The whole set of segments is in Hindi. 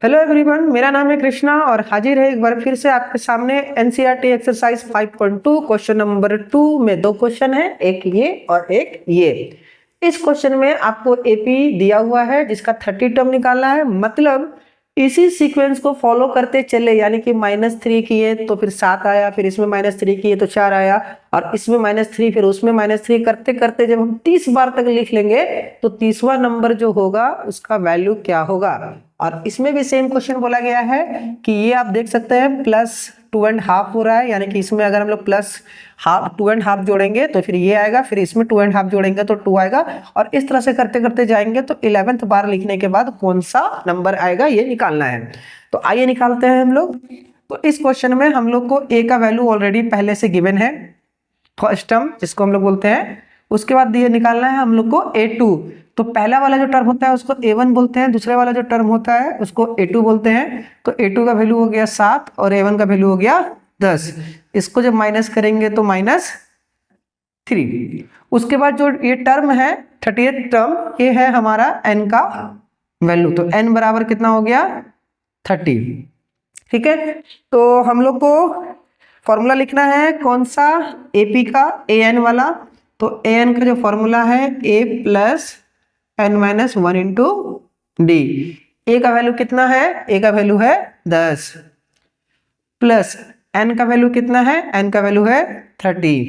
हेलो एवरीवन, मेरा नाम है कृष्णा और हाजिर है एक बार फिर से आपके सामने एनसीईआरटी एक्सरसाइज 5.2 क्वेश्चन नंबर 2 में दो क्वेश्चन है, एक ये और एक ये। इस क्वेश्चन में आपको एपी दिया हुआ है जिसका 30 टर्म निकालना है। मतलब इसी सीक्वेंस को फॉलो करते चले, यानी कि -3 किए तो फिर 7 आया, फिर इसमें -3 किए तो 4 आया, और इसमें -3 फिर उसमें -3 करते करते जब हम 30 बार तक लिख लेंगे तो 30वां नंबर जो होगा उसका वैल्यू क्या होगा। और इसमें भी सेम क्वेश्चन बोला गया है कि ये आप देख सकते हैं +2.5 हो रहा है, यानी कि इसमें अगर हम लोग +2.5 जोड़ेंगे तो फिर ये आएगा, फिर इसमें 2.5 जोड़ेंगे तो 2 आएगा, और इस तरह से करते करते जाएंगे तो 11th बार लिखने के बाद कौन सा नंबर आएगा ये निकालना है। तो आइए निकालते हैं हम लोग। तो इस क्वेश्चन में हम लोग को ए का वैल्यू ऑलरेडी पहले से गिवन है, फर्स्ट टर्म जिसको हम लोग बोलते हैं। उसके बाद ये निकालना है हम लोग को A2। तो पहला वाला जो टर्म होता है उसको A1 बोलते हैं, दूसरे वाला जो टर्म होता है उसको A2 बोलते हैं। तो A2 का वैल्यू हो गया 7 और A1 का वैल्यू हो गया 10। इसको जब माइनस करेंगे तो -3। उसके बाद जो ये टर्म है 30th टर्म, ये है हमारा n का वैल्यू। तो n बराबर कितना हो गया 30। ठीक है, तो हम लोग को फॉर्मूला लिखना है कौन सा, AP का an वाला। तो an का जो फॉर्मूला है a + n-1 इंटू डी। ए का वैल्यू कितना है, ए का वैल्यू है 10, प्लस n का वैल्यू कितना है, n का वैल्यू है 30,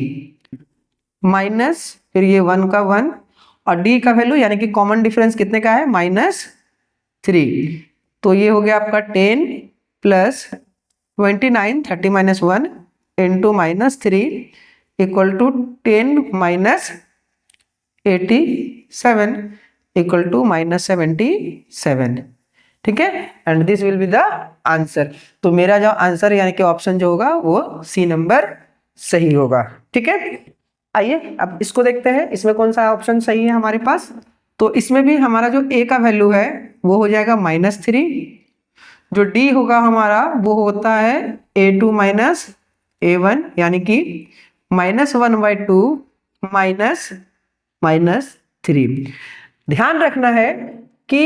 माइनस फिर ये 1 का 1, और d का वैल्यू यानी कि कॉमन डिफरेंस कितने का है -3। तो ये हो गया आपका 10 + 29, 30 - 1 into -3 equal to 10 - 87 equal to -77। ठीक है, and this will be the answer. तो मेरा जो आंसर यानी कि ऑप्शन जो होगा वो सी नंबर सही होगा। ठीक है, आइए अब इसको देखते हैं, इसमें कौन सा ऑप्शन सही है हमारे पास। तो इसमें भी हमारा जो ए का वैल्यू है वो हो जाएगा -3, जो डी होगा हमारा वो होता है A2 - A1, यानी कि -1/2 -3। ध्यान रखना है कि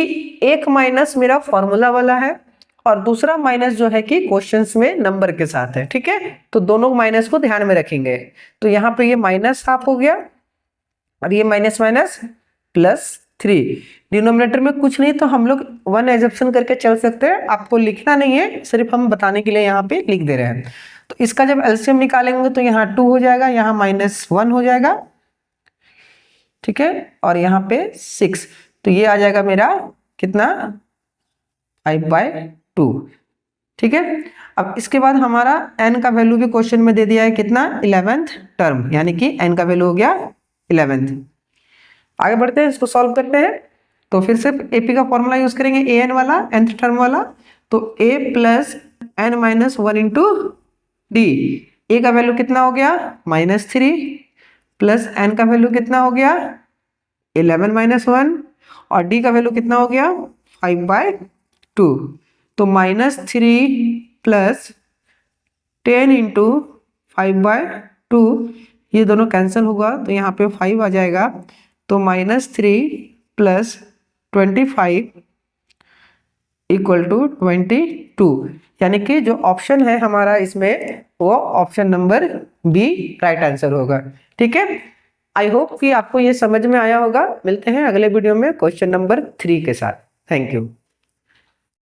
एक माइनस मेरा फॉर्मूला वाला है और दूसरा माइनस जो है कि क्वेश्चंस में नंबर के साथ है। ठीक है, तो दोनों माइनस को ध्यान में रखेंगे। तो यहाँ पे ये माइनस हाफ हो गया और ये माइनस +3। डिनोमिनेटर में कुछ नहीं तो हम लोग 1 एजप्शन करके चल सकते हैं, आपको लिखना नहीं है, सिर्फ हम बताने के लिए यहाँ पे लिख दे रहे हैं। तो इसका जब एलसीएम निकालेंगे तो यहाँ 2 हो जाएगा, यहाँ -1 हो जाएगा। ठीक है, और यहाँ पे 6, तो ये आ जाएगा मेरा कितना 5/2। ठीक है, अब इसके बाद हमारा n का वैल्यू भी क्वेश्चन में दे दिया है कितना 11th टर्म, यानी कि n का वैल्यू हो गया 11th। आगे बढ़ते हैं, इसको सॉल्व करते हैं। तो फिर से AP का फॉर्मूला यूज करेंगे an वाला, nth टर्म वाला। तो a + n-1 into D. a का वैल्यू कितना हो गया -3, प्लस n का वैल्यू कितना हो गया 11 - 1, और d का वैल्यू कितना हो गया 5/2। तो -3 + 10 इंटू 5/2, ये दोनों कैंसिल होगा तो यहाँ पे 5 आ जाएगा। तो -3 + 25 इक्वल टू 22, यानी कि जो ऑप्शन है हमारा इसमें वो option number B right answer होगा। ठीक है, आई होप कि आपको ये समझ में आया होगा। मिलते हैं अगले वीडियो में क्वेश्चन नंबर 3 के साथ। Thank you.